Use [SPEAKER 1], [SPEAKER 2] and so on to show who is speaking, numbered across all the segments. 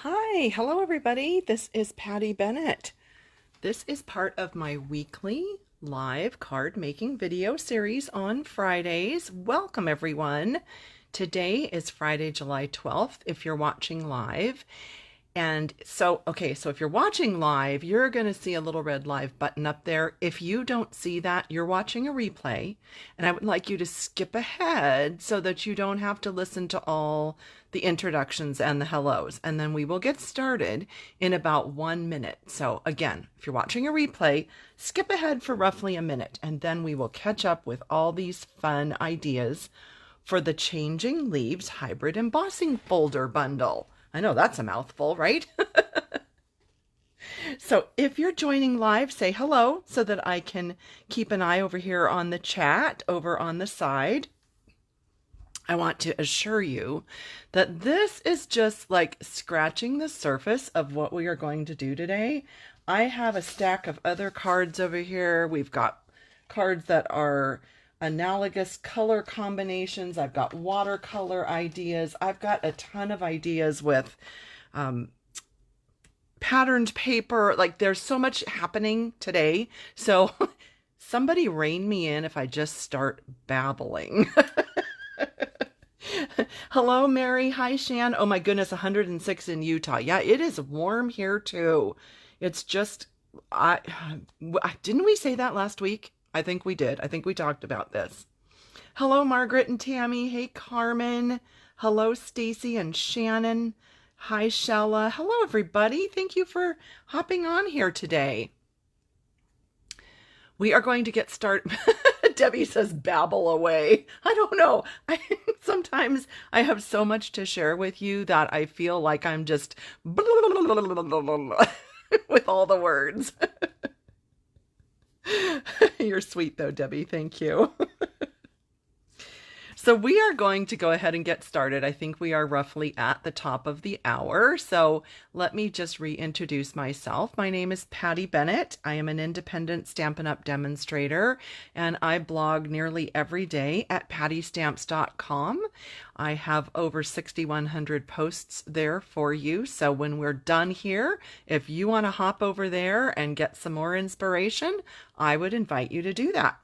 [SPEAKER 1] Hi, hello everybody. This is Patty Bennett. This is part of my weekly live card making video series on Fridays. Welcome everyone. Today is Friday, July 12th if you're watching live. And so if you're watching live, you're going to see a little red live button up there. If you don't see that, you're watching a replay, and I would like you to skip ahead so that you don't have to listen to all the introductions and the hellos, and then we will get started in about 1 minute. So again, if you're watching a replay, skip ahead for roughly a minute, and then we will catch up with all these fun ideas for the Changing Leaves Hybrid Embossing Folder Bundle. I know that's a mouthful, right? So if you're joining live, say hello so that I can keep an eye over here on the chat over on the side. I want to assure you that this is just like scratching the surface of what we are going to do today. I have a stack of other cards over here. We've got cards that are analogous color combinations. I've got watercolor ideas. I've got a ton of ideas with patterned paper. Like there's so much happening today. So somebody rein me in if I just start babbling. Hello, Mary. Hi, Shan. Oh my goodness, 106 in Utah. Yeah, it is warm here too. It's just, didn't we say that last week? I think we did. I think we talked about this. Hello, Margaret and Tammy. Hey, Carmen. Hello, Stacy and Shannon. Hi, Shella. Hello, everybody. Thank you for hopping on here today. We are going to get started. Debbie says, babble away. I don't know. Sometimes I have so much to share with you that I feel like I'm just with all the words. You're sweet though, Debbie. Thank you. So we are going to go ahead and get started. I think we are roughly at the top of the hour. So let me just reintroduce myself. My name is Patty Bennett. I am an independent Stampin' Up! Demonstrator, and I blog nearly every day at pattystamps.com. I have over 6,100 posts there for you. So when we're done here, if you want to hop over there and get some more inspiration, I would invite you to do that.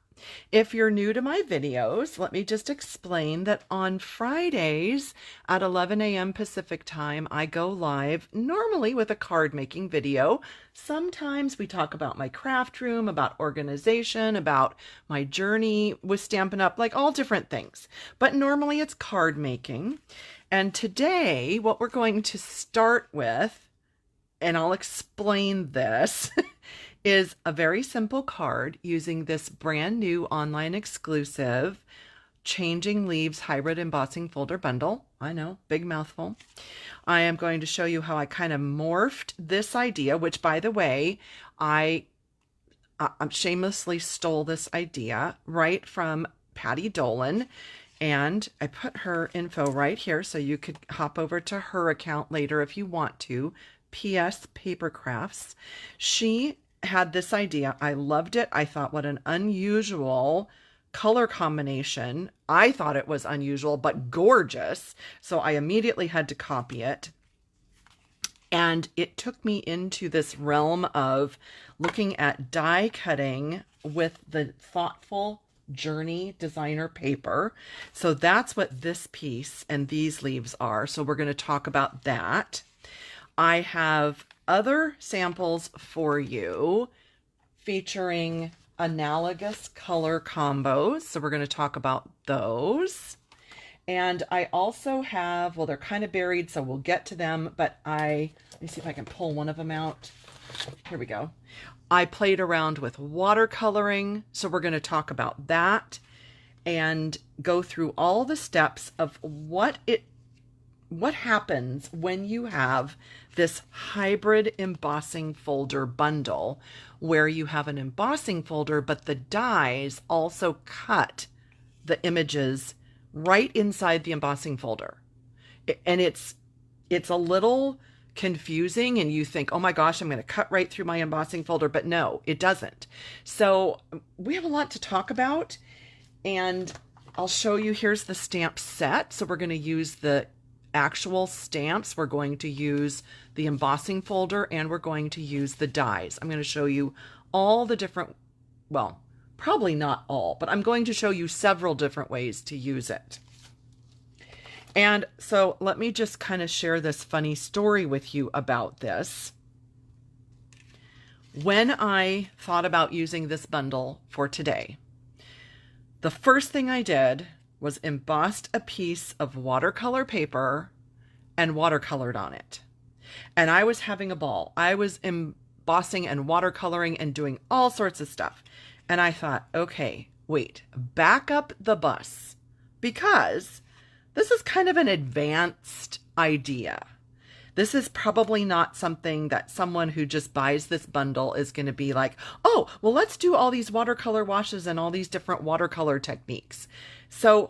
[SPEAKER 1] If you're new to my videos, let me just explain that on Fridays at 11 a.m. Pacific time, I go live normally with a card making video. Sometimes we talk about my craft room, about organization, about my journey with Stampin' Up, like all different things. But normally it's card making. And today, what we're going to start with, and I'll explain this, is a very simple card using this brand new online exclusive Changing Leaves Hybrid Embossing Folder Bundle. I know, big mouthful. I am going to show you how I kind of morphed this idea, which by the way, I shamelessly stole this idea right from Patty Dolan. And I put her info right here so you could hop over to her account later if you want to. PS Paper Crafts. She had this idea. I loved it. I thought, what an unusual color combination. I thought it was unusual, but gorgeous. So I immediately had to copy it. And it took me into this realm of looking at die cutting with the thoughtful Journey designer paper. So that's what this piece and these leaves are. So we're going to talk about that. I have other samples for you featuring analogous color combos. So we're going to talk about those. And I also have, well, they're kind of buried, so we'll get to them, but let me see if I can pull one of them out. Here we go. I played around with watercoloring, so we're going to talk about that and go through all the steps of what happens when you have this hybrid embossing folder bundle where you have an embossing folder, but the dies also cut the images right inside the embossing folder. And it's a little confusing and you think, oh my gosh, I'm going to cut right through my embossing folder, but no, it doesn't. So we have a lot to talk about, and I'll show you. Here's the stamp set. So we're going to use the actual stamps, we're going to use the embossing folder and we're going to use the dies. I'm going to show you all the different, well, probably not all, but I'm going to show you several different ways to use it. And so let me just kind of share this funny story with you about this. When I thought about using this bundle for today, the first thing I did was embossed a piece of watercolor paper and watercolored on it. And I was having a ball. I was embossing and watercoloring and doing all sorts of stuff. And I thought, okay, wait, back up the bus, because this is kind of an advanced idea. This is probably not something that someone who just buys this bundle is going to be like, oh, well, let's do all these watercolor washes and all these different watercolor techniques. So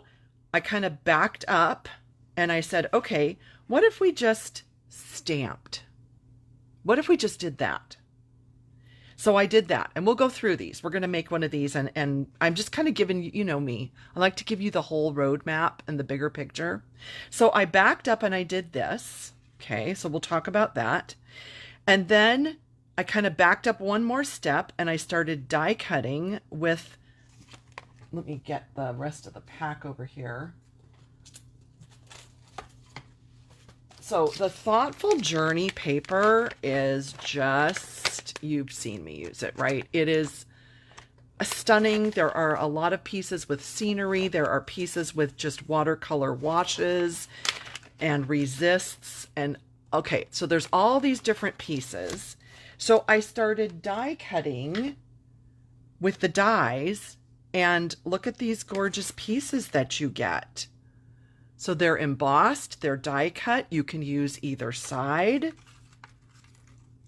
[SPEAKER 1] I kind of backed up and I said, okay, what if we just stamped? What if we just did that? So I did that, and we'll go through these. We're going to make one of these, and I'm just kind of giving you know me. I like to give you the whole roadmap and the bigger picture. So I backed up and I did this. Okay, so we'll talk about that. And then I kind of backed up one more step and I started die cutting with, let me get the rest of the pack over here. So the Thoughtful Journey paper is just, you've seen me use it, right? It is stunning. There are a lot of pieces with scenery. There are pieces with just watercolor washes and resists. And okay, so there's all these different pieces. So I started die cutting with the dies, and look at these gorgeous pieces that you get. So they're embossed, they're die cut. You can use either side.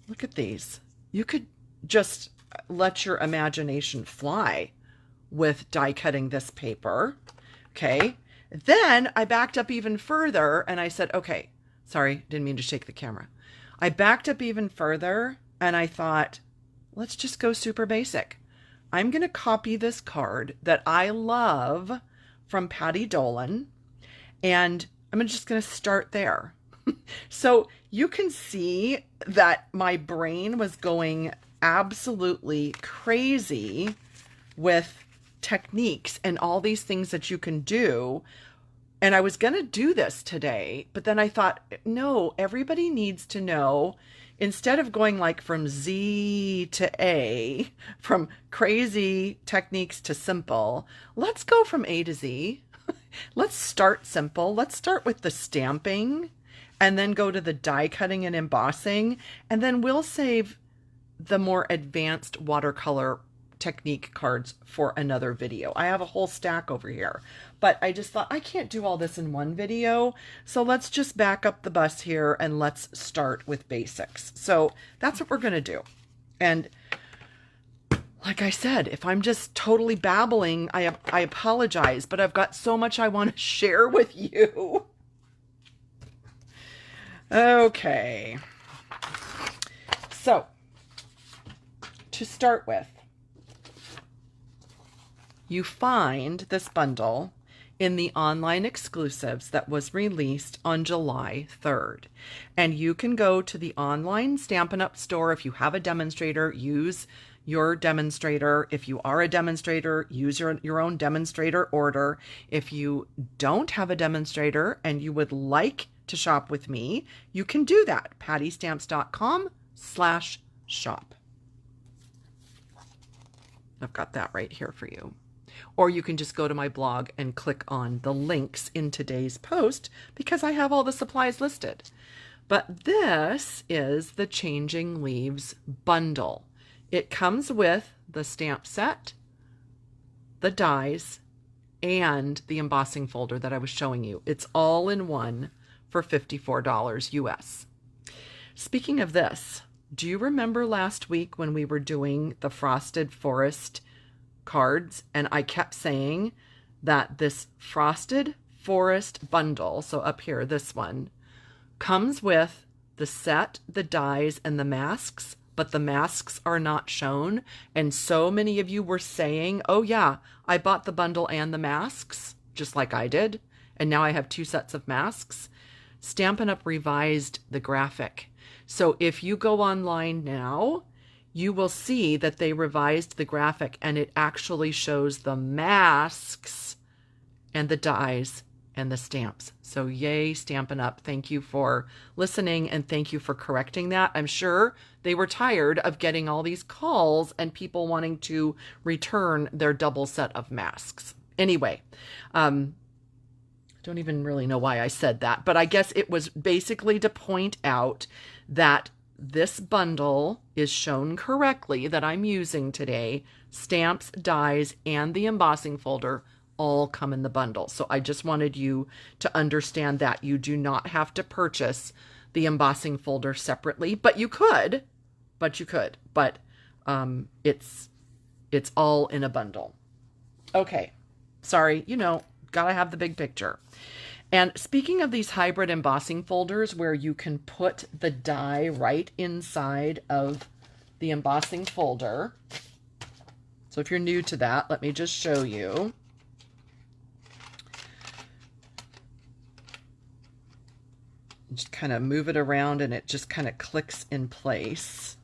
[SPEAKER 1] Look at these. You could just let your imagination fly with die cutting this paper. Okay. Then I backed up even further and I said, okay, sorry, didn't mean to shake the camera. I backed up even further and I thought, let's just go super basic. I'm going to copy this card that I love from Patty Dolan, and I'm just going to start there. So you can see that my brain was going absolutely crazy with techniques and all these things that you can do. And I was going to do this today, but then I thought, no, everybody needs to know, instead of going like from Z to A, from crazy techniques to simple, let's go from A to Z. Let's start simple. Let's start with the stamping and then go to the die cutting and embossing. And then we'll save the more advanced watercolor technique cards for another video. I have a whole stack over here, but I just thought I can't do all this in one video. So let's just back up the bus here and let's start with basics. So that's what we're going to do. And like I said, if I'm just totally babbling, I apologize, but I've got so much I want to share with you. Okay. So, to start with, you find this bundle in the online exclusives that was released on July 3rd. And you can go to the online Stampin' Up! Store. If you have a demonstrator, use your demonstrator. If you are a demonstrator, use your own demonstrator order. If you don't have a demonstrator and you would like to shop with me, you can do that. pattystamps.com/shop. I've got that right here for you. Or you can just go to my blog and click on the links in today's post because I have all the supplies listed. But this is the Changing Leaves bundle. It comes with the stamp set, the dies, and the embossing folder that I was showing you. It's all in one for $54 US. Speaking of this, do you remember last week when we were doing the Frosted Forest cards and I kept saying that this Frosted Forest bundle, so up here, this one, comes with the set, the dies, and the masks, but the masks are not shown. And so many of you were saying, oh yeah, I bought the bundle and the masks, just like I did. And now I have 2 sets of masks. Stampin' Up! Revised the graphic. So if you go online now, you will see that they revised the graphic and it actually shows the masks and the dies and the stamps. So yay, Stampin' Up! Thank you for listening and thank you for correcting that. I'm sure they were tired of getting all these calls and people wanting to return their double set of masks. Anyway, don't even really know why I said that, but I guess it was basically to point out that this bundle is shown correctly that I'm using today. Stamps, dies, and the embossing folder all come in the bundle. So I just wanted you to understand that you do not have to purchase the embossing folder separately, but you could, but it's all in a bundle. Okay. Sorry, you know, gotta have the big picture. And speaking of these hybrid embossing folders where you can put the die right inside of the embossing folder. So if you're new to that, let me just show you. Just kind of move it around and it just kind of clicks in place.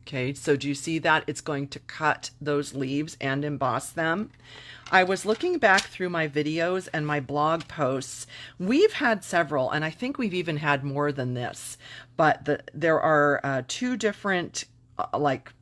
[SPEAKER 1] Okay, so do you see that? It's going to cut those leaves and emboss them. I was looking back through my videos and my blog posts. We've had several, and I think we've even had more than this, but there are two different like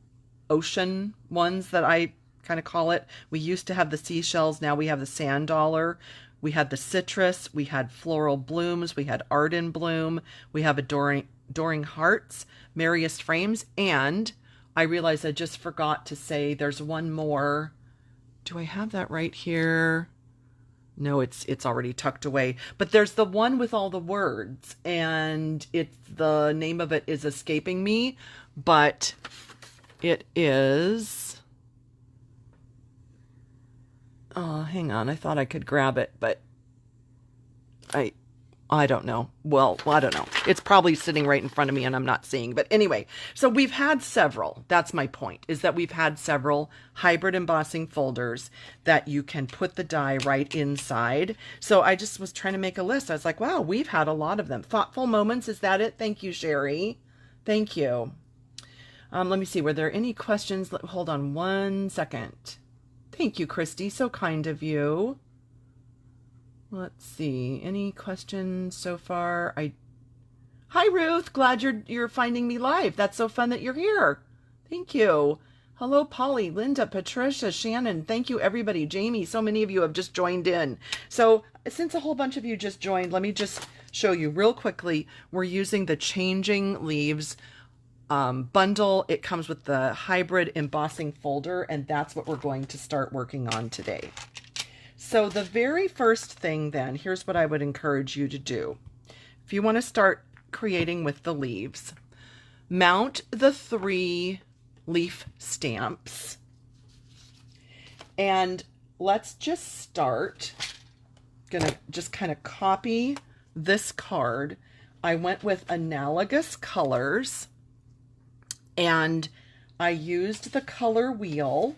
[SPEAKER 1] ocean ones that I kind of call it. We used to have the seashells, now we have the sand dollar. We had the citrus, we had floral blooms, we had art in bloom, we have adoring hearts, merriest frames, and I realized I just forgot to say there's one more. Do I have that right here? No, it's already tucked away. But there's the one with all the words, and the name of it is escaping me, but it is... Oh, hang on. I thought I could grab it, but I don't know. Well, I don't know. It's probably sitting right in front of me and I'm not seeing. But anyway, so we've had several. That's my point, is that we've had several hybrid embossing folders that you can put the die right inside. So I just was trying to make a list. I was like, wow, we've had a lot of them. Thoughtful moments. Is that it? Thank you, Sherry. Thank you. Let me see. Were there any questions? Hold on one second. Thank you, Christy. So kind of you. Let's see. Any questions so far? Hi, Ruth. Glad you're finding me live. That's so fun that you're here. Thank you. Hello, Polly, Linda, Patricia, Shannon. Thank you, everybody. Jamie, so many of you have just joined in. So since a whole bunch of you just joined, let me just show you real quickly. We're using the Changing Leaves bundle. It comes with the hybrid embossing folder, and that's what we're going to start working on today. So the very first thing then, here's what I would encourage you to do. If you want to start creating with the leaves, mount the 3 leaf stamps, and let's just start. Gonna just kind of copy this card. I went with analogous colors, and I used the color wheel.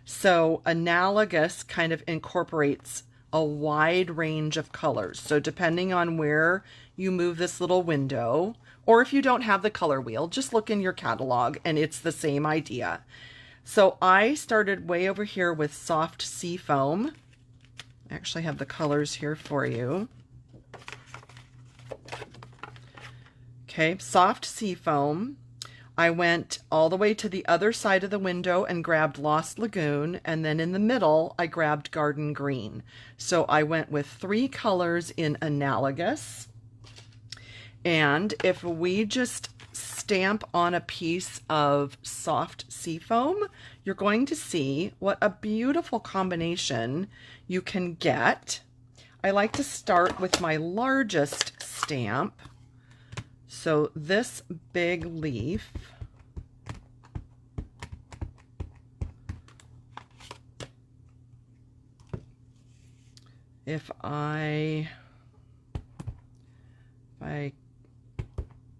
[SPEAKER 1] So analogous kind of incorporates a wide range of colors. So depending on where you move this little window, or if you don't have the color wheel, just look in your catalog and it's the same idea. So I started way over here with soft sea foam. I actually have the colors here for you. Okay, soft sea foam. I went all the way to the other side of the window and grabbed Lost Lagoon, and then in the middle I grabbed Garden Green. So I went with 3 colors in analogous. And if we just stamp on a piece of soft sea foam, you're going to see what a beautiful combination you can get. I like to start with my largest stamp. So this big leaf,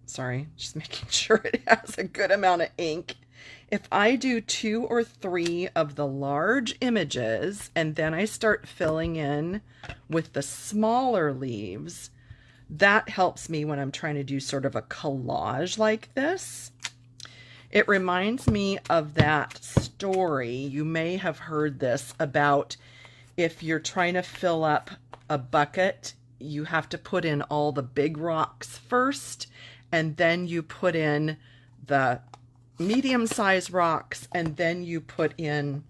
[SPEAKER 1] sorry, just making sure it has a good amount of ink. If I do 2 or 3 of the large images and then I start filling in with the smaller leaves, that helps me when I'm trying to do sort of a collage like this. It reminds me of that story, you may have heard this, about if you're trying to fill up a bucket, you have to put in all the big rocks first, and then you put in the medium-sized rocks, and then you put in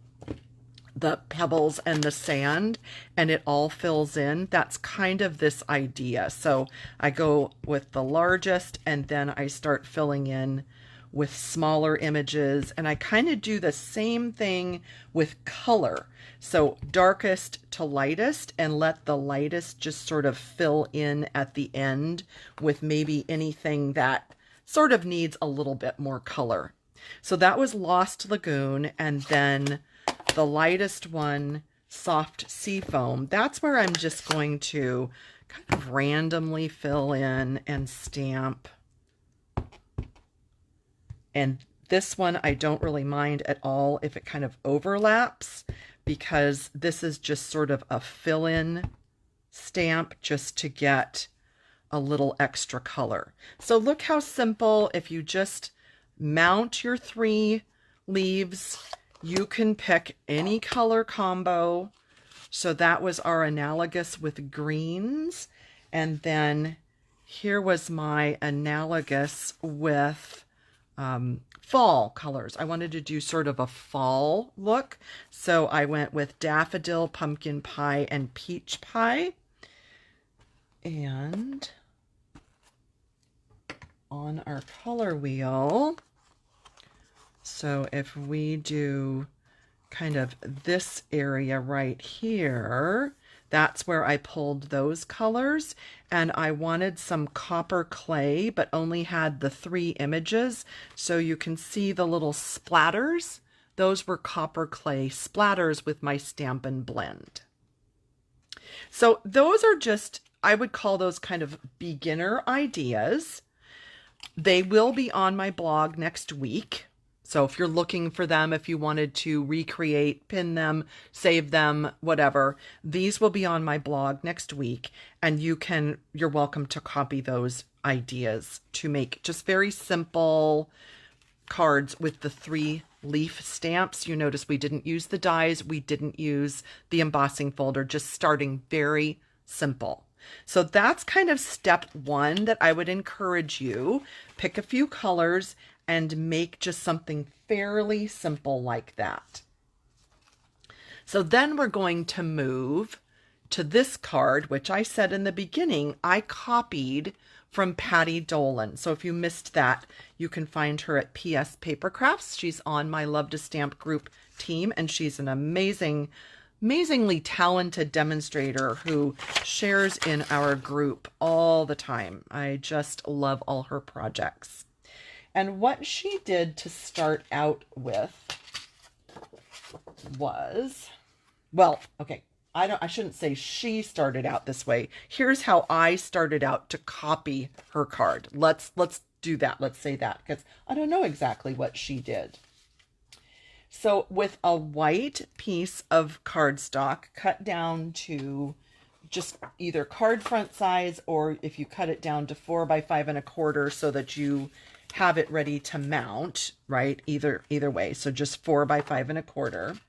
[SPEAKER 1] the pebbles and the sand, and it all fills in. That's kind of this idea. So I go with the largest, and then I start filling in with smaller images, and I kind of do the same thing with color. So darkest to lightest, and let the lightest just sort of fill in at the end with maybe anything that sort of needs a little bit more color. So that was Lost Lagoon, and then the lightest one, Soft Seafoam. That's where I'm just going to kind of randomly fill in and stamp. And this one, I don't really mind at all if it kind of overlaps, because this is just sort of a fill-in stamp just to get a little extra color. So look how simple. If you just mount your 3 leaves, you can pick any color combo. So that was our analogous with greens. And then here was my analogous with fall colors. I wanted to do sort of a fall look, so I went with daffodil, pumpkin pie, and peach pie. And on our color wheel, so if we do kind of this area right here, that's where I pulled those colors, and I wanted some copper clay, but only had the 3 images. So you can see the little splatters. Those were copper clay splatters with my Stampin' Blend. So those are just, I would call those kind of beginner ideas. They will be on my blog next week. So if you're looking for them, if you wanted to recreate, pin them, save them, whatever, these will be on my blog next week, and you're welcome to copy those ideas to make just very simple cards with the 3 leaf stamps. You notice we didn't use the dies, we didn't use the embossing folder, just starting very simple. So that's kind of step 1 that I would encourage you. Pick a few colors and make just something fairly simple like that. So then we're going to move to this card, which I said in the beginning, I copied from Patty Dolan. So if you missed that, you can find her at PS Paper Crafts. She's on my Love to Stamp group team, and she's an amazingly talented demonstrator who shares in our group all the time. I just love all her projects. And what she did to start out with was, well, okay, I shouldn't say she started out this way. Here's how I started out to copy her card. Let's do that. Let's say that, because I don't know exactly what she did. So with a white piece of cardstock cut down to just either card front size, or if you cut it down to 4 by 5 1/4 so that you have it ready to mount, right? Either way. So just 4 by 5 1/4.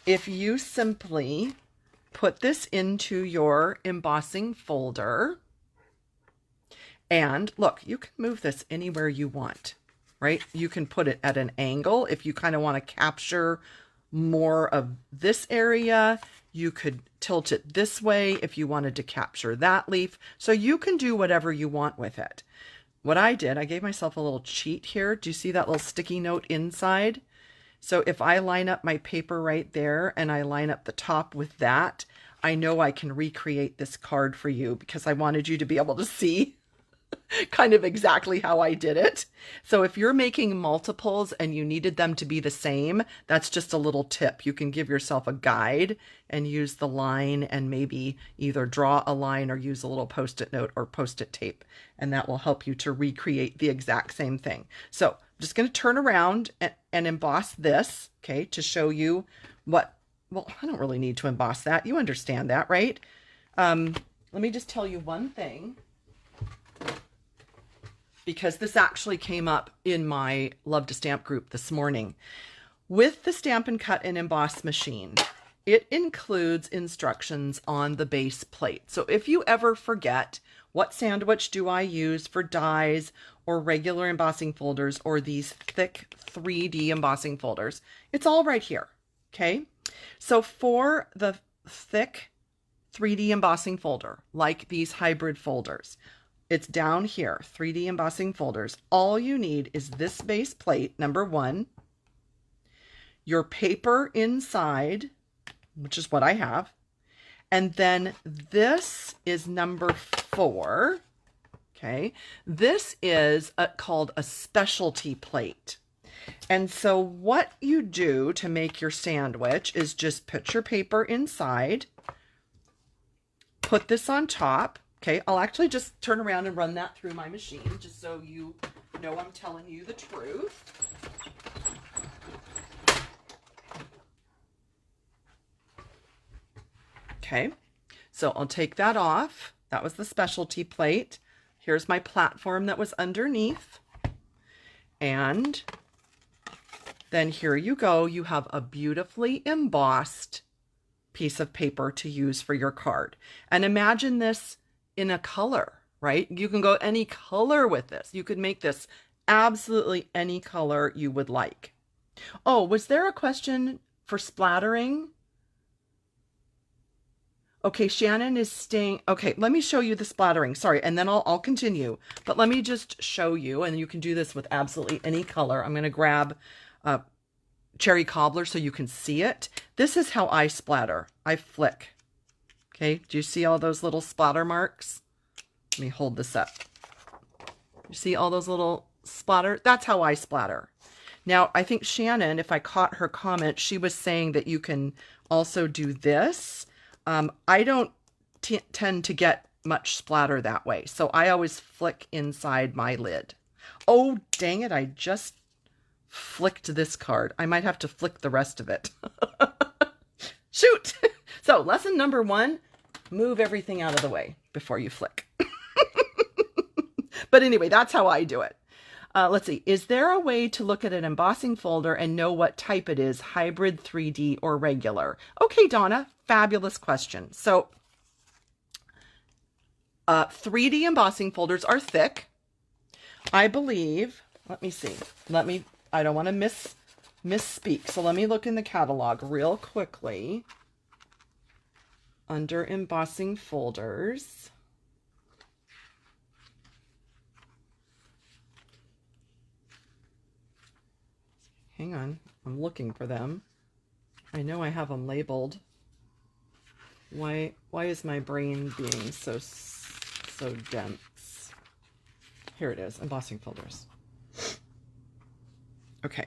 [SPEAKER 1] If you simply put this into your embossing folder, and look, you can move this anywhere you want, right? You can put it at an angle if you kind of want to capture more of this area. You could tilt it this way if you wanted to capture that leaf. So you can do whatever you want with it. What I did, I gave myself a little cheat here. Do you see that little sticky note inside? So if I line up my paper right there and I line up the top with that, I know I can recreate this card for you, because I wanted you to be able to see kind of exactly how I did it. So if you're making multiples and you needed them to be the same, that's just a little tip. You can give yourself a guide and use the line, and maybe either draw a line or use a little post-it note or post-it tape, and that will help you to recreate the exact same thing. So I'm just going to turn around and emboss this, okay, to show you what, well, I don't really need to emboss that. You understand that, right? Let me just tell you one thing, because this actually came up in my Love to Stamp group this morning. With the Stampin' Cut and Emboss machine, it includes instructions on the base plate. So if you ever forget, what sandwich do I use for dies or regular embossing folders or these thick 3D embossing folders, it's all right here, okay? So for the thick 3D embossing folder, like these hybrid folders, it's down here, 3D embossing folders. All you need is this base plate, number 1, your paper inside, which is what I have, and then this is number 4, okay? This is called a specialty plate. And so what you do to make your sandwich is just put your paper inside, put this on top. Okay, I'll actually just turn around and run that through my machine just so you know I'm telling you the truth. Okay, so I'll take that off. That was the specialty plate. Here's my platform that was underneath. And then here you go. You have a beautifully embossed piece of paper to use for your card. And imagine this in a color, right? You can go any color with this. You could make this absolutely any color you would like. Oh, was there a question for splattering? Okay, Shannon is staying. Okay, let me show you the splattering. Sorry, and then I'll continue. But let me just show you, and you can do this with absolutely any color. I'm going to grab cherry cobbler so you can see it. This is how I splatter. I flick. Okay, do you see all those little splatter marks? Let me hold this up. You see all those little splatter? That's how I splatter. Now, I think Shannon, if I caught her comment, she was saying that you can also do this. I don't tend to get much splatter that way, so I always flick inside my lid. Oh, dang it, I just flicked this card. I might have to flick the rest of it. Shoot! So, lesson number 1, move everything out of the way before you flick. But anyway, that's how I do it. Let's see. Is there a way to look at an embossing folder and know what type it is, hybrid, 3D, or regular? Okay, Donna, fabulous question. So 3D embossing folders are thick. I believe, let me see. I don't want to misspeak. So let me look in the catalog real quickly. Under embossing folders. Hang on, I'm looking for them. I know I have them labeled. Why is my brain being so dense? Here it is, embossing folders. Okay.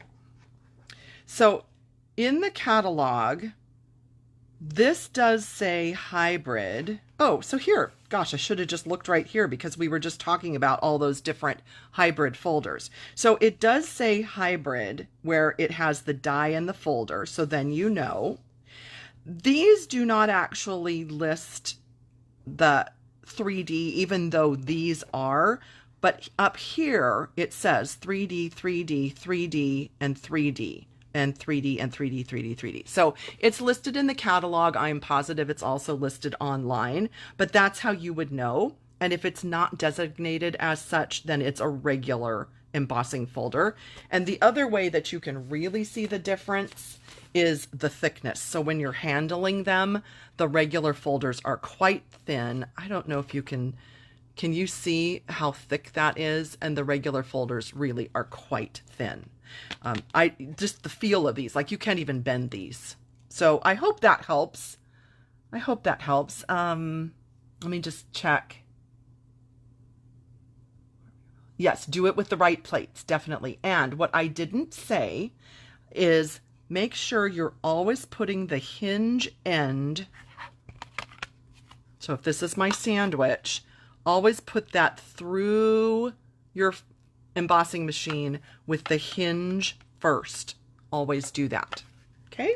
[SPEAKER 1] So in the catalog, this does say hybrid. Oh, so here, gosh, I should have just looked right here because we were just talking about all those different hybrid folders. So it does say hybrid where it has the die and the folder. So then you know. These do not actually list the 3D, even though these are. But up here, it says 3D, 3D, 3D, and 3D. And 3D and 3D, 3D, 3D. So it's listed in the catalog. I'm positive it's also listed online, but that's how you would know. And if it's not designated as such, then it's a regular embossing folder. And the other way that you can really see the difference is the thickness. So when you're handling them, the regular folders are quite thin. I don't know if you can you see how thick that is? And the regular folders really are quite thin. Just the feel of these, like you can't even bend these. So I hope that helps. I hope that helps. Let me just check. Yes, do it with the right plates, definitely. And what I didn't say is make sure you're always putting the hinge end. So if this is my sandwich, always put that through your embossing machine with the hinge first. Always do that. Okay?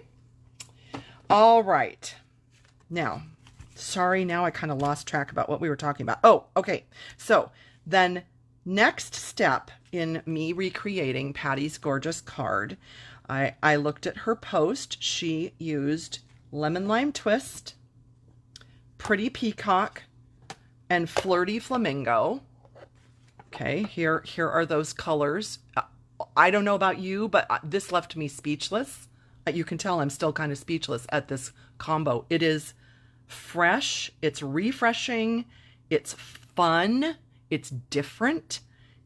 [SPEAKER 1] All right. Now, Sorry, now I kind of lost track about what we were talking about. Oh, okay. So then next step in me recreating Patty's gorgeous card, I looked at her post. She used Lemon Lime Twist, Pretty Peacock, and Flirty Flamingo. Okay, here are those colors. I don't know about you, but this left me speechless. You can tell I'm still kind of speechless at this combo. It is fresh, it's refreshing, it's fun, it's different,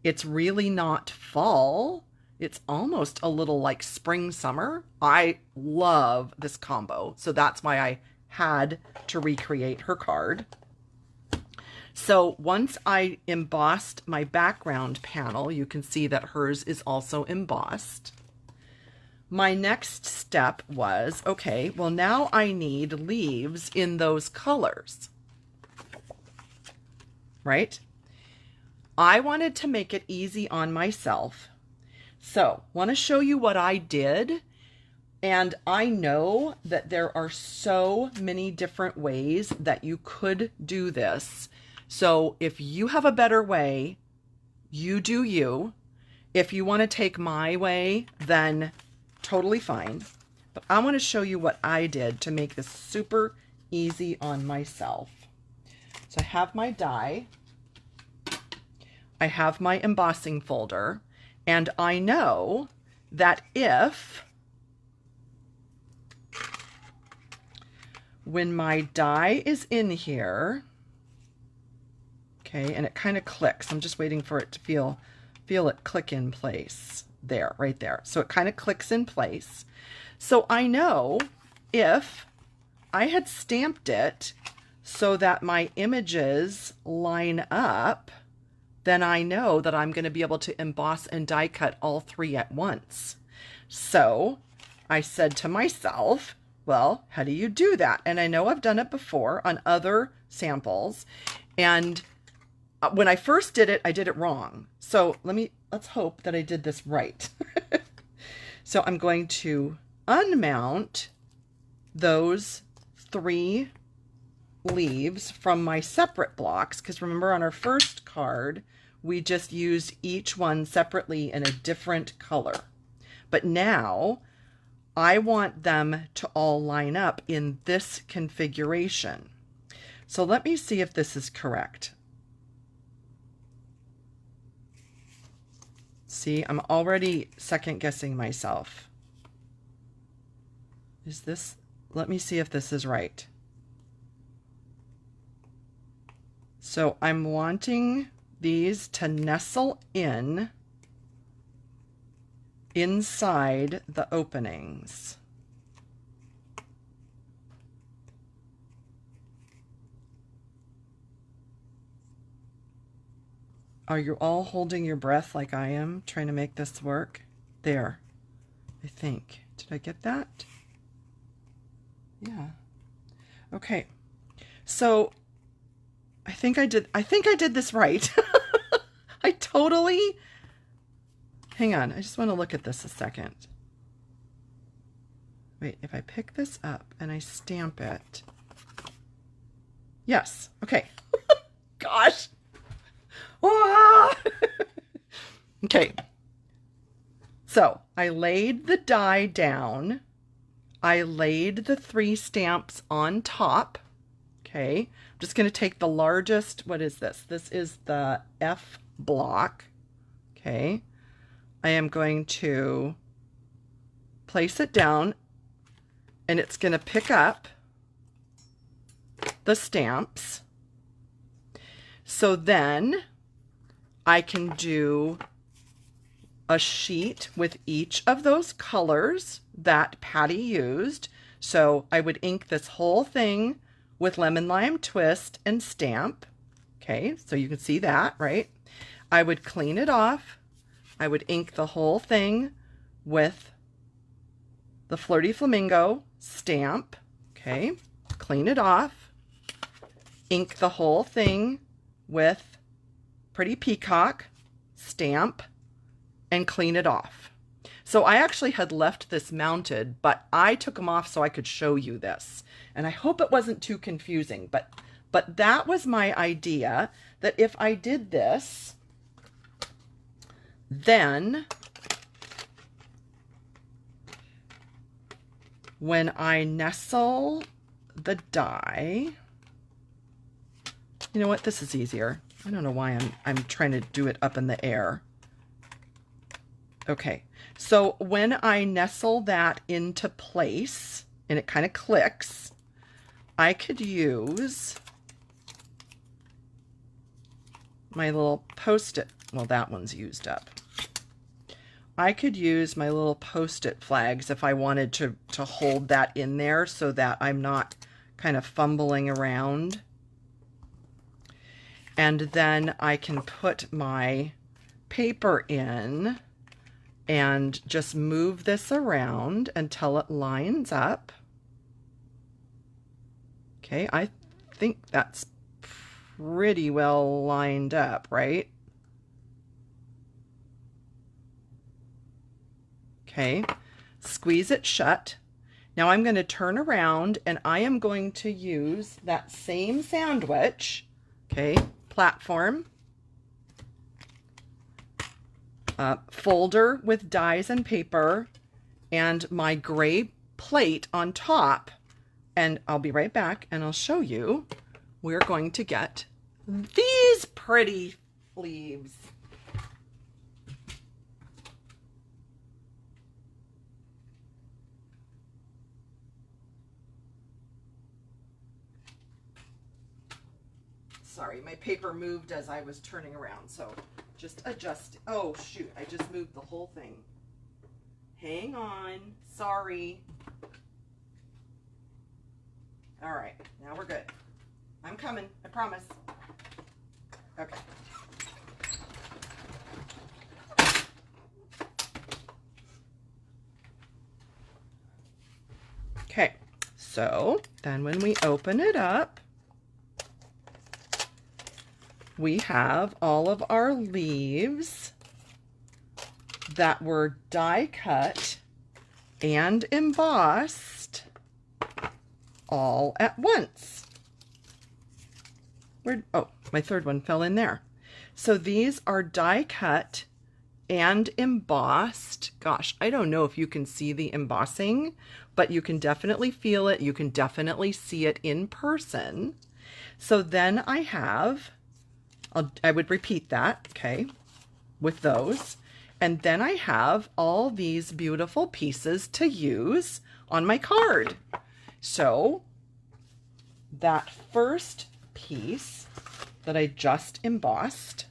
[SPEAKER 1] it's really not fall. It's almost a little like spring summer. I love this combo, so that's why I had to recreate her card. So once I embossed my background panel, you can see that hers is also embossed. My next step was, okay, well now I need leaves in those colors, right? I wanted to make it easy on myself. So want to show you what I did. And I know that there are so many different ways that you could do this. So if you have a better way, you do you. If you want to take my way, then totally fine. But I want to show you what I did to make this super easy on myself. So I have my die. I have my embossing folder. And I know that if, when my die is in here, okay, and it kind of clicks. I'm just waiting for it to feel it click in place. There, right there. So it kind of clicks in place. So I know if I had stamped it so that my images line up, then I know that I'm going to be able to emboss and die cut all three at once. So I said to myself, well, how do you do that? And I know I've done it before on other samples. And when I first did it, I did it wrong. So let's hope that I did this right. So I'm going to unmount those 3 leaves from my separate blocks, because remember on our first card, we just used each one separately in a different color. But now I want them to all line up in this configuration. So let me see if this is correct. See, I'm already second guessing myself. Is this, let me see if this is right. So I'm wanting these to nestle inside the openings. Are you all holding your breath like I am, trying to make this work? There, I think. Did I get that? Yeah. Okay. So I think I did this right. I totally, hang on, I just want to look at this a second. Wait, if I pick this up and I stamp it. Yes, okay. Gosh. Ah! Okay. So I laid the die down. I laid the 3 stamps on top. Okay. I'm just going to take the largest, what is this? This is the F block. Okay. I am going to place it down and it's going to pick up the stamps. So then I can do a sheet with each of those colors that Patty used. So I would ink this whole thing with Lemon Lime Twist and stamp. Okay, so you can see that, right? I would clean it off. I would ink the whole thing with the Flirty Flamingo stamp. Okay, clean it off. Ink the whole thing with Pretty Peacock stamp and clean it off. So I actually had left this mounted, but I took them off so I could show you this. And I hope it wasn't too confusing, but that was my idea, that if I did this, then when I nestle the die, you know what, this is easier. I don't know why I'm trying to do it up in the air. Okay, so when I nestle that into place and it kind of clicks, I could use my little Post-it. Well, that one's used up. I could use my little Post-it flags if I wanted to hold that in there so that I'm not kind of fumbling around. And then I can put my paper in and just move this around until it lines up. Okay, I think that's pretty well lined up, right? Okay, squeeze it shut. Now I'm going to turn around and I am going to use that same sandwich, okay, platform, folder with dies and paper, and my gray plate on top, and I'll be right back and I'll show you. We're going to get these pretty leaves. Sorry, my paper moved as I was turning around, so just adjust. Oh shoot, I just moved the whole thing. Hang on, sorry. All right, now we're good. I'm coming, I promise. Okay. Okay, so then when we open it up, we have all of our leaves that were die cut and embossed all at once. Oh, my third one fell in there. So these are die cut and embossed. Gosh, I don't know if you can see the embossing, but you can definitely feel it. You can definitely see it in person. So then I have, I would repeat that, okay, with those. And then I have all these beautiful pieces to use on my card. So that first piece that I just embossed,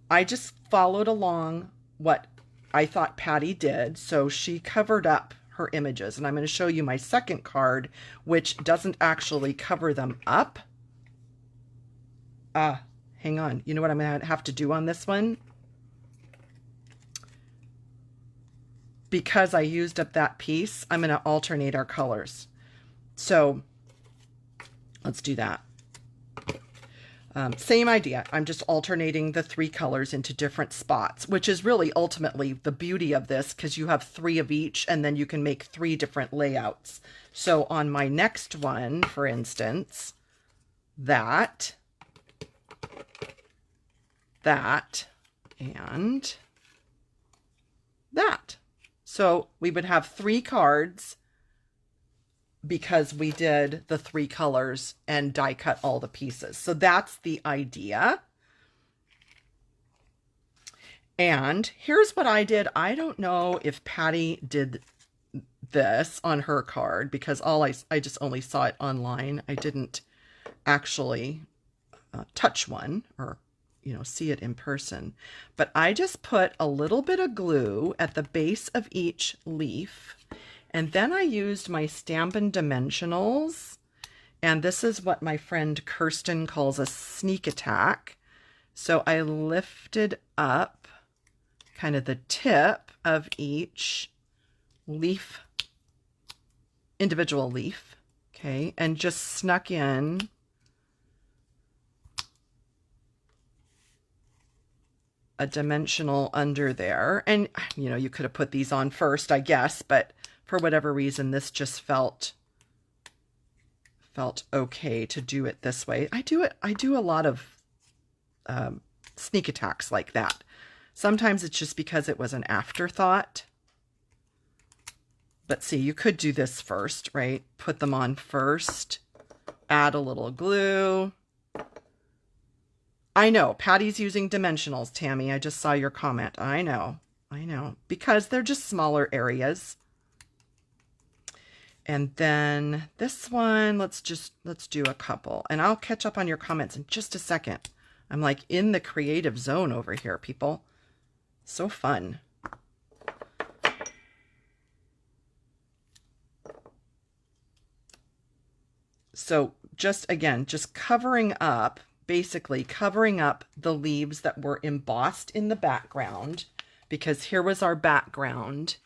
[SPEAKER 1] I just followed along what I thought Patty did. So she covered up her images, and I'm going to show you my second card, which doesn't actually cover them up. Hang on. You know what I'm going to have to do on this one? Because I used up that piece, I'm going to alternate our colors. So let's do that. Same idea. I'm just alternating the three colors into different spots, which is really ultimately the beauty of this, because you have three of each and then you can make three different layouts. So on my next one, for instance, that, and that. So we would have three cards because we did the three colors and die cut all the pieces. So that's the idea. And here's what I did. I don't know if Patty did this on her card because I just only saw it online. I didn't actually touch one or see it in person, but I just put a little bit of glue at the base of each leaf, and then I used my Stampin' Dimensionals, and this is what my friend Kirsten calls a sneak attack. So I lifted up kind of the tip of each leaf, individual leaf, okay, and just snuck in a dimensional under there. And, you know, you could have put these on first, I guess, but for whatever reason, this just felt okay to do it this way. I do a lot of sneak attacks like that. Sometimes it's just because it was an afterthought. But see, you could do this first, right? Put them on first, add a little glue. I know, Patty's using dimensionals, Tammy. I just saw your comment. I know, because they're just smaller areas. And then this one, let's do a couple. And I'll catch up on your comments in just a second. I'm like in the creative zone over here, people. So fun. So just again, just covering up, basically covering up the leaves that were embossed in the background, because here was our background,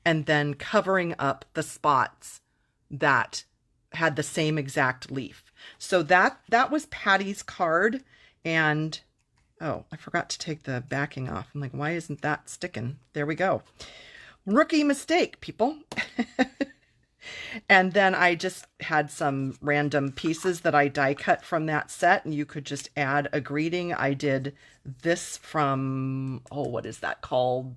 [SPEAKER 1] and then covering up the spots that had the same exact leaf. So that was Patty's card. And oh, I forgot to take the backing off. I'm like, why isn't that sticking? There we go. Rookie mistake, people. And then I just had some random pieces that I die cut from that set, and you could just add a greeting. I did this from, oh, what is that called?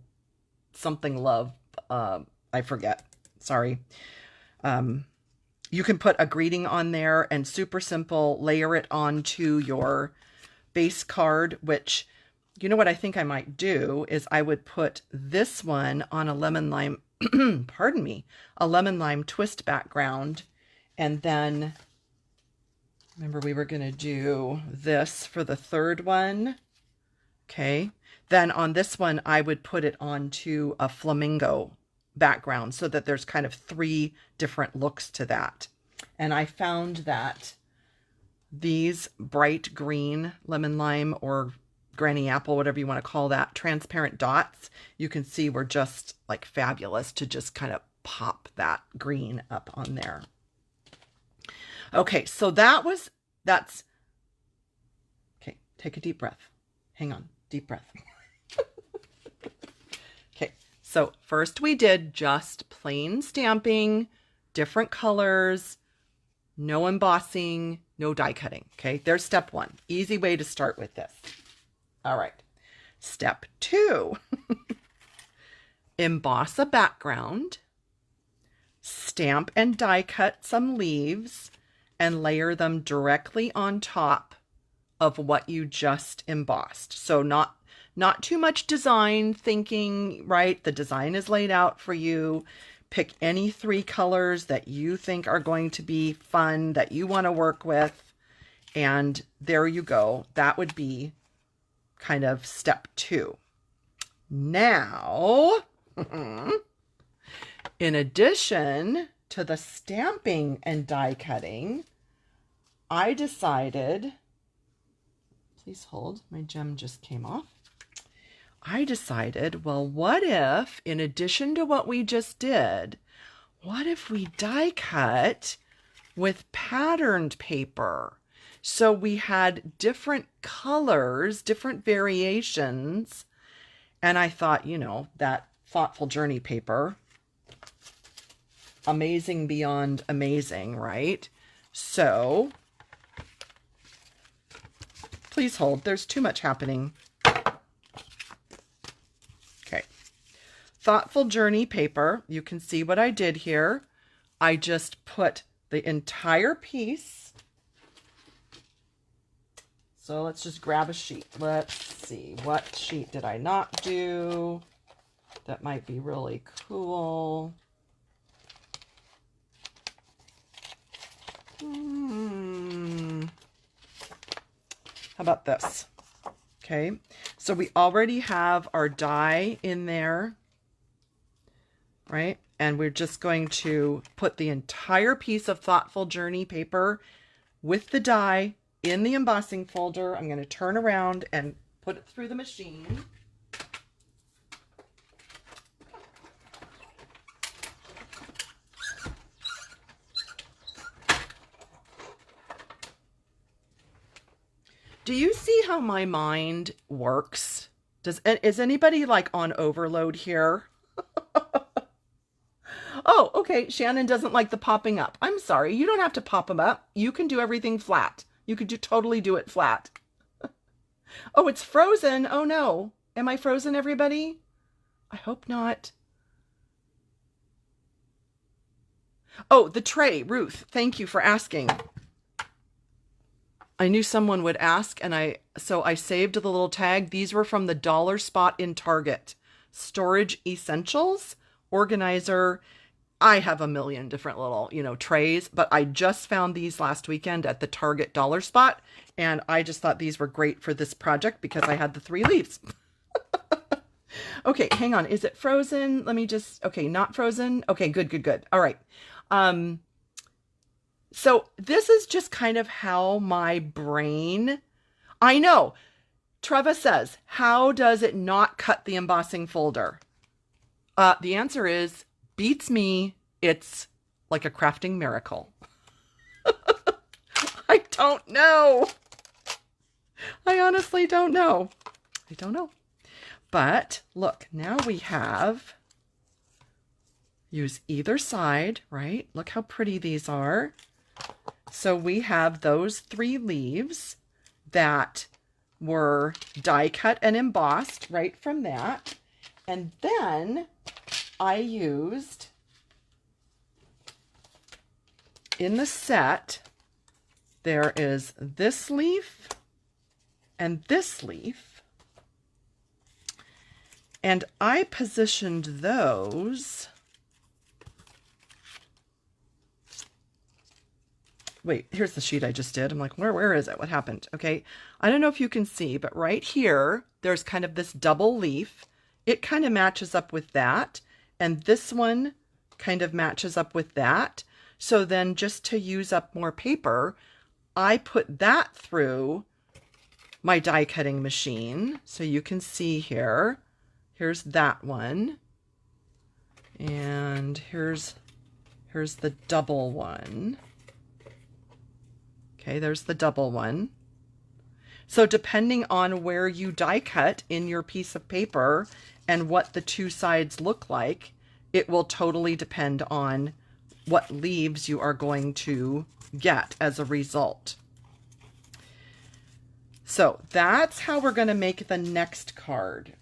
[SPEAKER 1] Something love. I forget. Sorry. You can put a greeting on there and super simple, layer it onto your base card, which, you know what I think I might do is I would put this one on a lemon lime, pardon me, a lemon lime twist background. And then remember we were going to do this for the third one. Okay. Then on this one, I would put it onto a flamingo background so that there's kind of 3 different looks to that. And I found that these bright green lemon lime or granny apple, whatever you want to call that, transparent dots, you can see were just like fabulous to just kind of pop that green up on there. Okay, so that's, okay, take a deep breath. Hang on, deep breath. Okay, so first we did just plain stamping, different colors, no embossing, no die cutting. Okay, there's step 1. Easy way to start with this. All right. Step 2, emboss a background, stamp and die cut some leaves, and layer them directly on top of what you just embossed. So not too much design thinking, right? The design is laid out for you. Pick any 3 colors that you think are going to be fun, that you want to work with. And there you go. That would be kind of step 2. Now, in addition to the stamping and die cutting, I decided, please hold, my gem just came off. I decided, well, what if, in addition to what we just did, what if we die cut with patterned paper? So we had different colors, different variations. And I thought, you know, that thoughtful journey paper, amazing beyond amazing, right? So please hold, there's too much happening. Okay. Thoughtful journey paper. You can see what I did here. I just put the entire piece. So let's just grab a sheet. Let's see, what sheet did I not do? That might be really cool. How about this? Okay, so we already have our die in there, right? And we're just going to put the entire piece of Thoughtful Journey paper with the die in the embossing folder. I'm going to turn around and put it through the machine. Do you see how my mind works? Is anybody like on overload here? Oh, okay. Shannon doesn't like the popping up. I'm sorry. You don't have to pop them up. You can do everything flat. You could totally do it flat. Oh, it's frozen. Oh no. Am I frozen, everybody? I hope not. Oh, the tray, Ruth. Thank you for asking. I knew someone would ask, and so I saved the little tag. These were from the dollar spot in Target. Storage essentials, organizer. I have a million different little, trays, but I just found these last weekend at the Target dollar spot, and I just thought these were great for this project because I had the 3 leaves. Okay, hang on. Is it frozen? Let me just, okay, not frozen. Okay, good. All right. So this is just kind of how my brain, I know. Treva says, how does it not cut the embossing folder? The answer is, beats me. It's like a crafting miracle. I don't know. I honestly don't know. I don't know. But look, now we have, use either side, right? Look how pretty these are. So we have those 3 leaves that were die cut and embossed right from that. And then I used, in the set, there is this leaf and this leaf. And I positioned those. Wait, here's the sheet I just did. I'm like, where is it? What happened? Okay. I don't know if you can see, but right here, there's kind of this double leaf. It kind of matches up with that. And this one kind of matches up with that. So then just to use up more paper, I put that through my die cutting machine. So you can see here, here's that one. And here's the double one. Okay, there's the double one. So depending on where you die cut in your piece of paper and what the 2 sides look like, it will totally depend on what leaves you are going to get as a result. So that's how we're going to make the next card.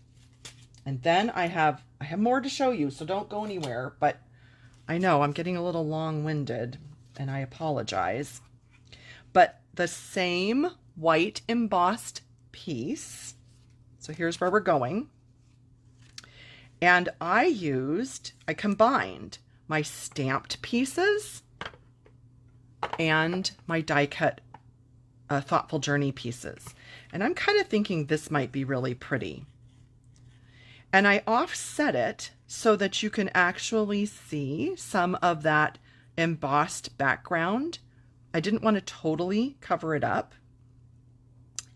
[SPEAKER 1] And then I have more to show you, so don't go anywhere, but I know I'm getting a little long-winded and I apologize. But the same white embossed piece. So here's where we're going. And I combined my stamped pieces and my die cut Thoughtful Journey pieces. And I'm kind of thinking this might be really pretty. And I offset it so that you can actually see some of that embossed background. I didn't want to totally cover it up.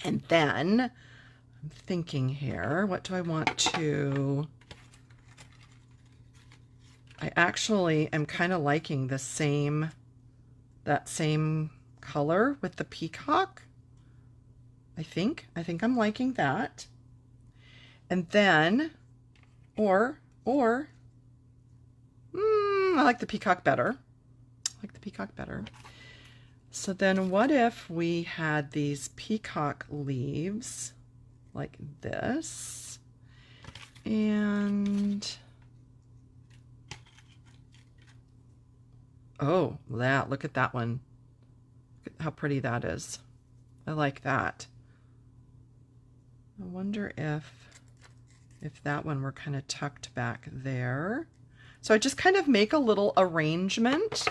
[SPEAKER 1] And then I'm thinking here, what do I want to... I actually am kind of liking that same color with the peacock. I think I'm liking that. And then, I like the peacock better. So then what if we had these peacock leaves like this, and oh, look at that one. Look at how pretty that is. I like that. I wonder if that one were kind of tucked back there. So I just kind of make a little arrangement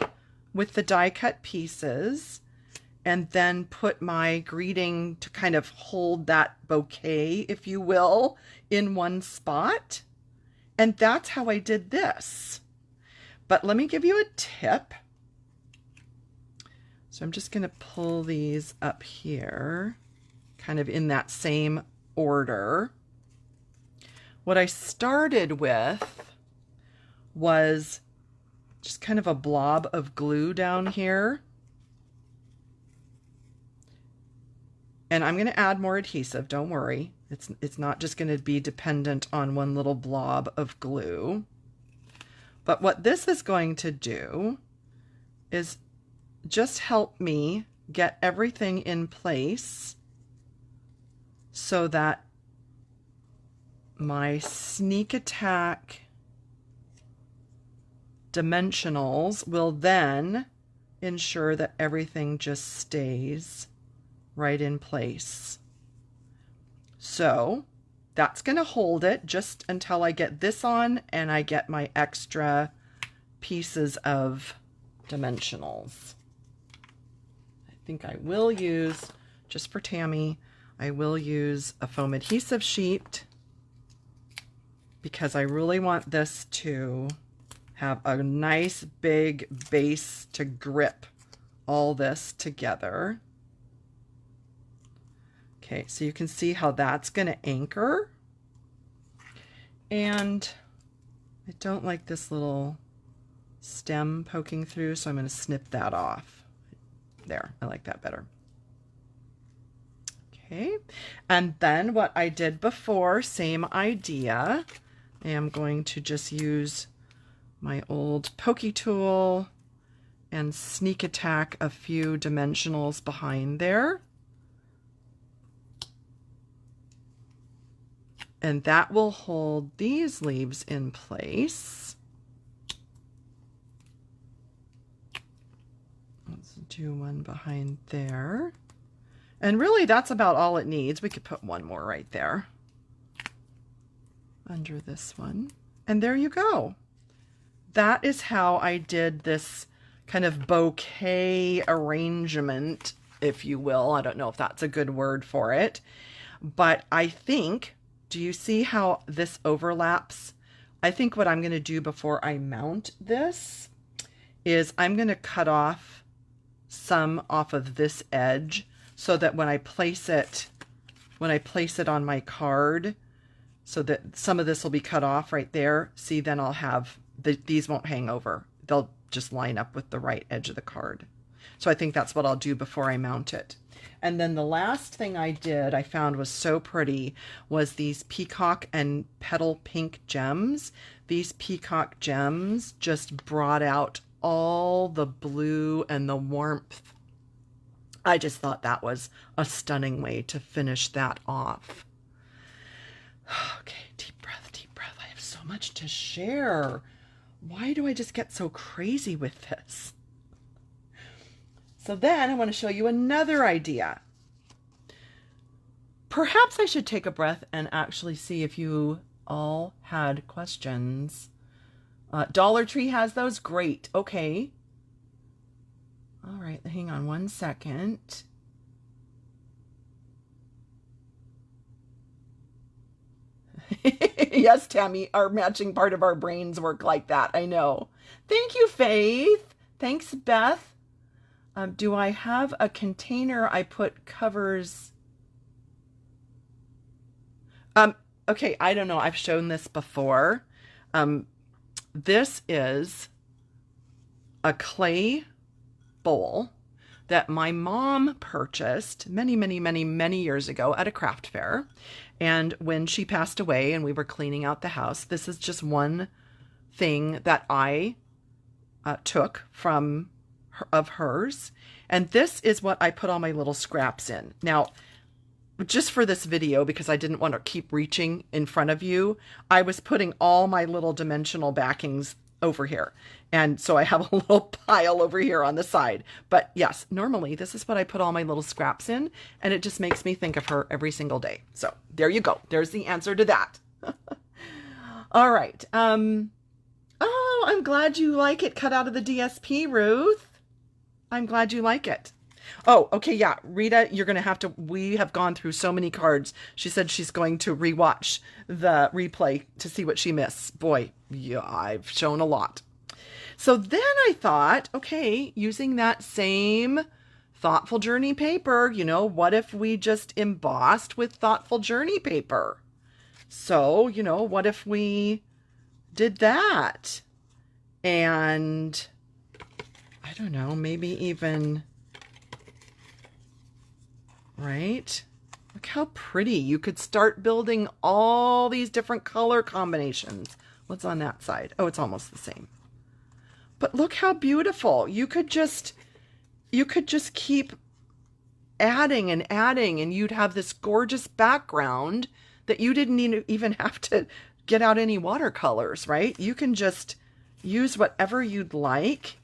[SPEAKER 1] with the die cut pieces and then put my greeting to kind of hold that bouquet, if you will, in one spot. And that's how I did this. But let me give you a tip. So I'm just going to pull these up here, kind of in that same order. What I started with was just kind of a blob of glue down here. And I'm going to add more adhesive, don't worry. It's not just going to be dependent on one little blob of glue. But what this is going to do is just help me get everything in place so that my sneak attack dimensionals will then ensure that everything just stays right in place. So that's going to hold it just until I get this on and I get my extra pieces of dimensionals. I think I will use, just for Tammy, I will use a foam adhesive sheet because I really want this to have a nice big base to grip all this together. Okay, so you can see how that's going to anchor. And I don't like this little stem poking through, so I'm going to snip that off. There, I like that better. Okay, and then what I did before, same idea. I am going to just use my old pokey tool and sneak attack a few dimensionals behind there. And that will hold these leaves in place. Let's do one behind there. And really that's about all it needs. We could put one more right there under this one. And there you go. That is how I did this kind of bouquet arrangement, if you will. I don't know if that's a good word for it, but I think, do you see how this overlaps? I think what I'm going to do before I mount this is I'm going to cut off some off of this edge so that when I place it on my card, so that some of this will be cut off right there. See, then I'll have, these won't hang over. They'll just line up with the right edge of the card. So I think that's what I'll do before I mount it. And then the last thing I did, I found was so pretty, was these peacock and petal pink gems. These peacock gems just brought out all the blue and the warmth. I just thought that was a stunning way to finish that off. Okay, deep breath, deep breath. I have so much to share. Why do I just get so crazy with this? So then I want to show you another idea. Perhaps I should take a breath and actually see if you all had questions. Dollar Tree has those? Great. Okay. All right, hang on one second. Yes, Tammy, our matching part of our brains work like that. I know. Thank you, Faith. Thanks, Beth. Do I have a container I put covers? Okay, I don't know. I've shown this before. This is a clay bowl that my mom purchased many years ago at a craft fair. And when she passed away and we were cleaning out the house, this is just one thing that I took from of hers. And this is what I put all my little scraps in. Now, just for this video, because I didn't want to keep reaching in front of you, I was putting all my little dimensional backings over here. And so I have a little pile over here on the side. But yes, normally this is what I put all my little scraps in, and it just makes me think of her every single day. So there you go. There's the answer to that. All right. Oh, I'm glad you like it cut out of the DSP, Ruth. I'm glad you like it. Oh, okay, yeah. Rita, you're going to have to, we have gone through so many cards. She said she's going to rewatch the replay to see what she missed. Boy, yeah, I've shown a lot. So then I thought, okay, using that same Thoughtful Journey paper, you know, what if we just embossed with Thoughtful Journey paper? So, you know, what if we did that? And I don't know, maybe even, right? Look how pretty. You could start building all these different color combinations. What's on that side? Oh, it's almost the same. But look how beautiful. You could just keep adding and adding, and you'd have this gorgeous background that you didn't even have to get out any watercolors, right? You can just use whatever you'd like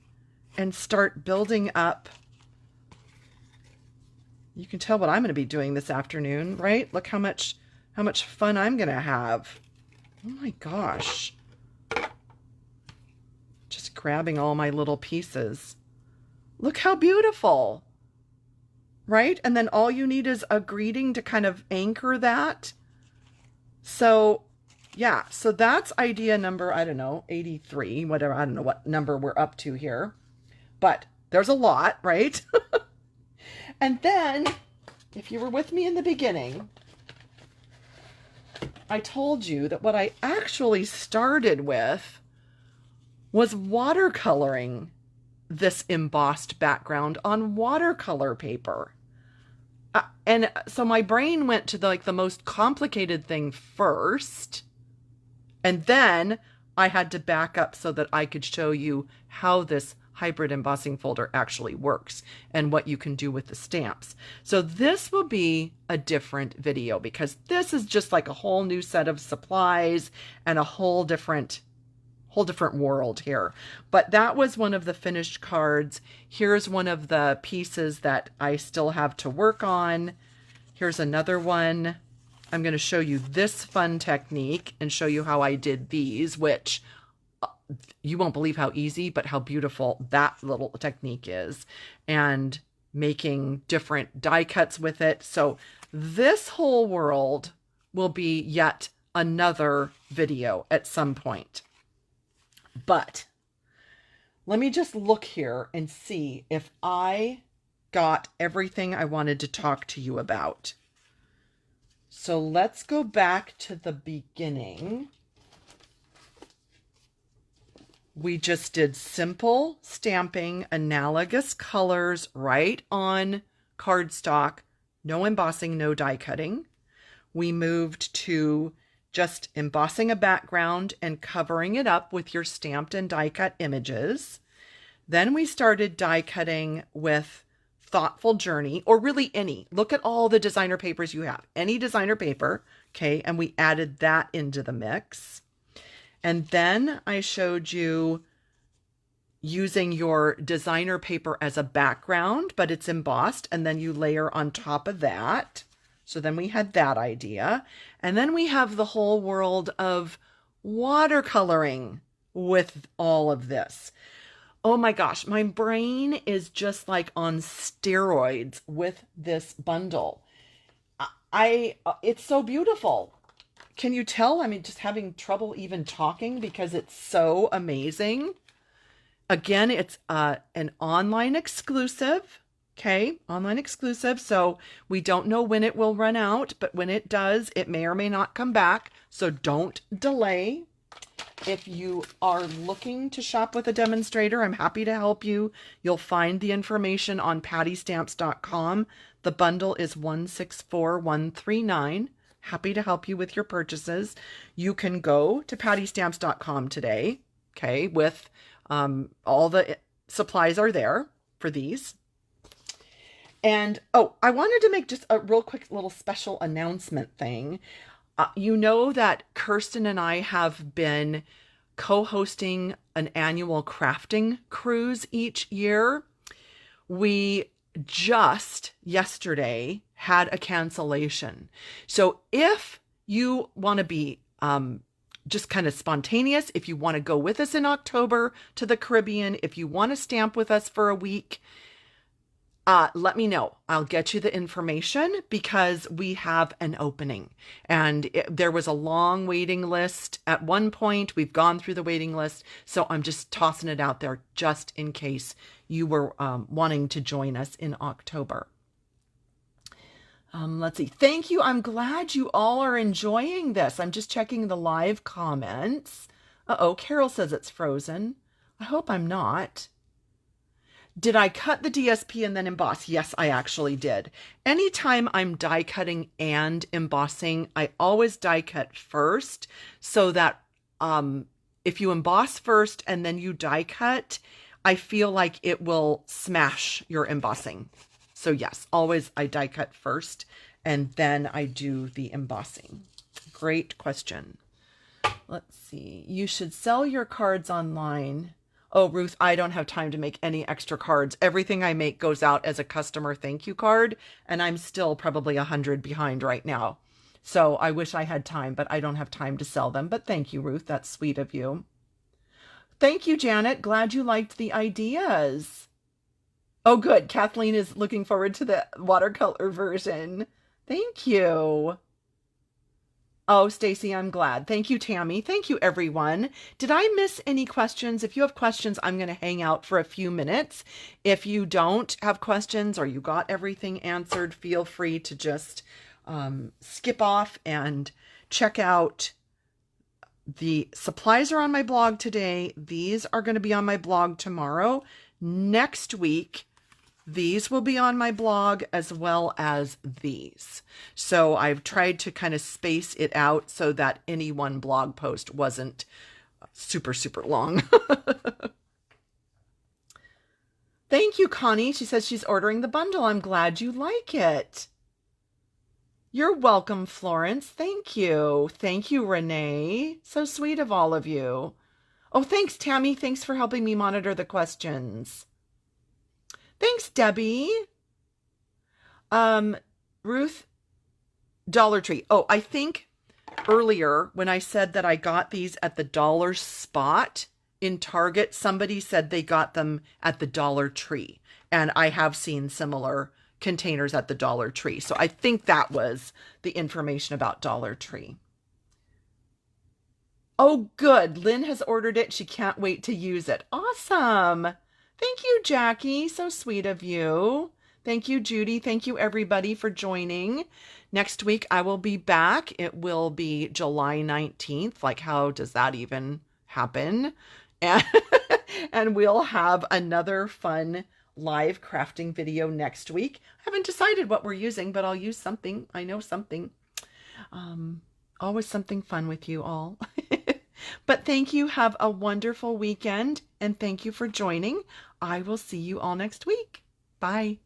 [SPEAKER 1] and start building up. You can tell what I'm going to be doing this afternoon, right? Look how much fun I'm going to have. Oh my gosh. Just grabbing all my little pieces. Look how beautiful, right? And then all you need is a greeting to kind of anchor that. So yeah, so that's idea number, I don't know, 83, whatever. I don't know what number we're up to here, but there's a lot, right? And then, if you were with me in the beginning, I told you that what I actually started with was watercoloring this embossed background on watercolor paper. And so my brain went to the most complicated thing first, and then I had to back up so that I could show you how this hybrid embossing folder actually works and what you can do with the stamps. So this will be a different video because this is just like a whole new set of supplies and a whole different world here. But that was one of the finished cards. Here's one of the pieces that I still have to work on. Here's another one. I'm going to show you this fun technique and show you how I did these, which you won't believe how easy, but how beautiful that little technique is, and making different die cuts with it. So this whole world will be yet another video at some point. But let me just look here and see if I got everything I wanted to talk to you about. So let's go back to the beginning. We just did simple stamping, analogous colors right on cardstock, no embossing, no die cutting. We moved to just embossing a background and covering it up with your stamped and die cut images. Then we started die cutting with Thoughtful Journey, or really any. Look at all the designer papers you have. Any designer paper, okay? And we added that into the mix. And then I showed you using your designer paper as a background, but it's embossed, and then you layer on top of that. So then we had that idea. And then we have the whole world of watercoloring with all of this. Oh my gosh, my brain is just like on steroids with this bundle. It's so beautiful. Can you tell? I mean, just having trouble even talking because it's so amazing. Again, it's an online exclusive. Okay, online exclusive. So we don't know when it will run out, but when it does, it may or may not come back. So don't delay. If you are looking to shop with a demonstrator, I'm happy to help you. You'll find the information on pattystamps.com. The bundle is 164139. Happy to help you with your purchases. You can go to pattystamps.com today, okay, with all the supplies are there for these. And, oh, I wanted to make just a real quick little special announcement thing. You know that Kirsten and I have been co-hosting an annual crafting cruise each year. We just yesterday had a cancellation. So if you want to be just kind of spontaneous, if you want to go with us in October to the Caribbean, if you want to stamp with us for a week, let me know. I'll get you the information because we have an opening, and there was a long waiting list at one point. We've gone through the waiting list, so I'm just tossing it out there just in case you were wanting to join us in October. Let's see. Thank you. I'm glad you all are enjoying this. I'm just checking the live comments. Uh-oh, Carol says it's frozen. I hope I'm not. Did I cut the DSP and then emboss? Yes, I actually did. Anytime I'm die cutting and embossing, I always die cut first so that if you emboss first and then you die cut, I feel like it will smash your embossing. So yes, always I die cut first and then I do the embossing. Great question. Let's see. You should sell your cards online. Oh, Ruth, I don't have time to make any extra cards. Everything I make goes out as a customer thank you card, and I'm still probably 100 behind right now. So I wish I had time, but I don't have time to sell them. But thank you, Ruth. That's sweet of you. Thank you, Janet. Glad you liked the ideas. Oh, good. Kathleen is looking forward to the watercolor version. Thank you. Oh, Stacy, I'm glad. Thank you, Tammy. Thank you, everyone. Did I miss any questions? If you have questions, I'm going to hang out for a few minutes. If you don't have questions or you got everything answered, feel free to just skip off and check out. The supplies are on my blog today. These are going to be on my blog tomorrow. Next week, these will be on my blog as well as these. So I've tried to kind of space it out so that any one blog post wasn't super, super long. Thank you, Connie. She says she's ordering the bundle. I'm glad you like it. You're welcome, Florence. Thank you. Thank you, Renee. So sweet of all of you. Oh, thanks, Tammy. Thanks for helping me monitor the questions. Thanks, Debbie. Ruth, Dollar Tree. Oh, I think earlier when I said that I got these at the dollar spot in Target, somebody said they got them at the Dollar Tree. And I have seen similar containers at the Dollar Tree. So I think that was the information about Dollar Tree. Oh, good. Lynn has ordered it. She can't wait to use it. Awesome. Thank you, Jackie. So sweet of you. Thank you, Judy. Thank you, everybody, for joining. Next week, I will be back. It will be July 19th. Like, how does that even happen? And we'll have another fun live crafting video next week. I haven't decided what we're using, but I'll use something. I know something. Always something fun with you all. But thank you. Have a wonderful weekend. And thank you for joining. I will see you all next week. Bye.